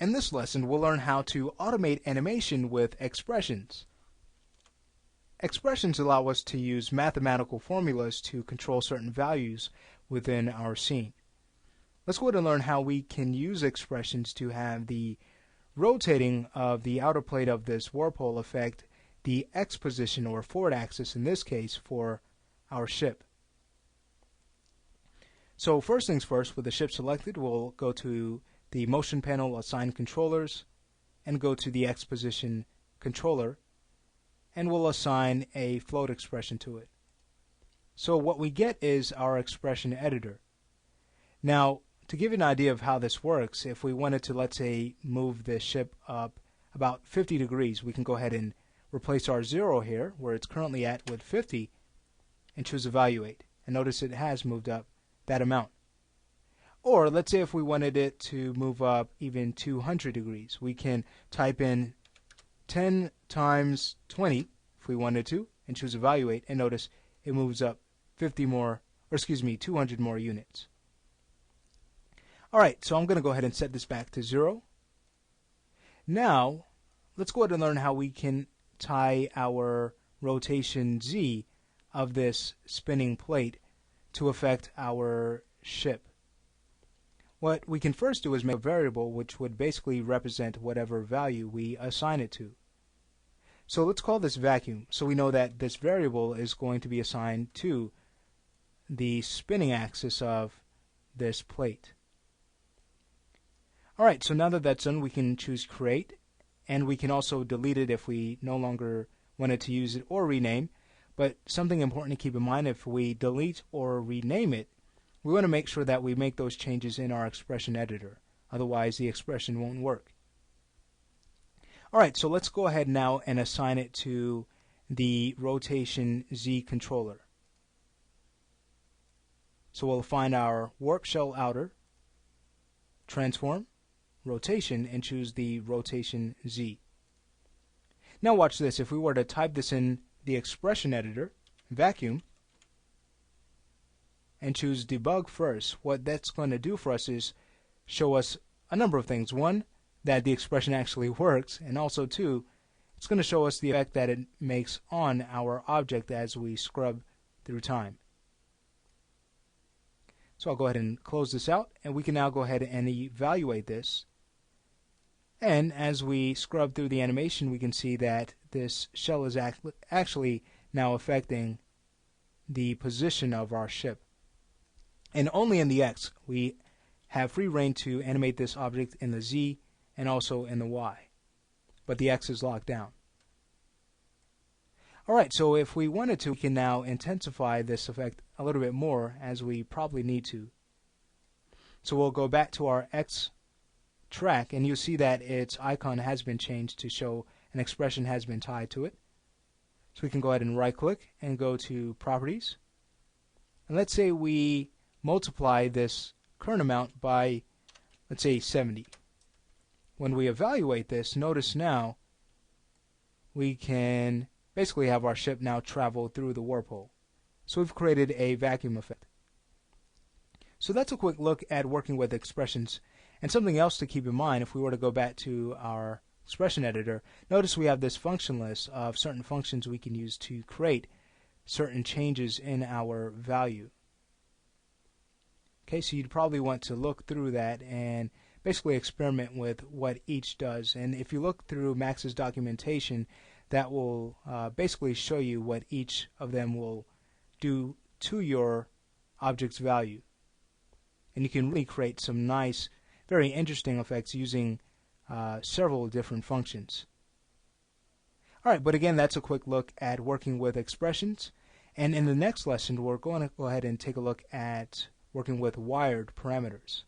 In this lesson, we'll learn how to automate animation with expressions. Expressions allow us to use mathematical formulas to control certain values within our scene. Let's go ahead and learn how we can use expressions to have the rotating of the outer plate of this warp hole affect the X position, or forward axis in this case, for our ship. So first things first, with the ship selected, we'll go to the motion panel, assign controllers, and go to the X position controller, and we'll assign a float expression to it. So what we get is our expression editor. Now, to give you an idea of how this works, if we wanted to, let's say, move the ship up about 50 degrees, we can go ahead and replace our 0 here, where it's currently at, with 50, and choose Evaluate. And notice it has moved up that amount. Or let's say if we wanted it to move up even 200 degrees, we can type in 10 times 20 if we wanted to, and choose Evaluate, and notice it moves up 200 more units. Alright, so I'm going to go ahead and set this back to 0. Now, let's go ahead and learn how we can tie our rotation Z of this spinning plate to affect our ship. What we can first do is make a variable which would basically represent whatever value we assign it to. So let's call this vacuum, so we know that this variable is going to be assigned to the spinning axis of this plate. Alright, so now that that's done, we can choose Create, and we can also delete it if we no longer wanted to use it, or rename. But something important to keep in mind, if we delete or rename it, we want to make sure that we make those changes in our expression editor. Otherwise, the expression won't work. Alright, so let's go ahead now and assign it to the rotation Z controller. So we'll find our warp shell outer, transform, rotation, and choose the rotation Z. Now watch this. If we were to type this in the expression editor, vacuum, and choose debug first, what that's going to do for us is show us a number of things. One, that the expression actually works, and also two, it's going to show us the effect that it makes on our object as we scrub through time. So I'll go ahead and close this out, and we can now go ahead and evaluate this. And as we scrub through the animation, we can see that this shell is actually now affecting the position of our ship. And only in the X we have free reign to animate this object in the Z and also in the Y. But the X is locked down. Alright, so if we wanted to, we can now intensify this effect a little bit more, as we probably need to. So we'll go back to our X track, and you'll see that its icon has been changed to show an expression has been tied to it. So we can go ahead and right click and go to Properties. And let's say we multiply this current amount by, let's say, 70. When we evaluate this, notice now we can basically have our ship now travel through the warp hole. So we've created a vacuum effect. So that's a quick look at working with expressions. And something else to keep in mind, if we were to go back to our expression editor, notice we have this function list of certain functions we can use to create certain changes in our value. Okay, so you'd probably want to look through that and basically experiment with what each does. And if you look through Max's documentation, that will basically show you what each of them will do to your object's value. And you can really create some nice, very interesting effects using several different functions. Alright, but again, that's a quick look at working with expressions. And in the next lesson, we're going to go ahead and take a look at working with wired parameters.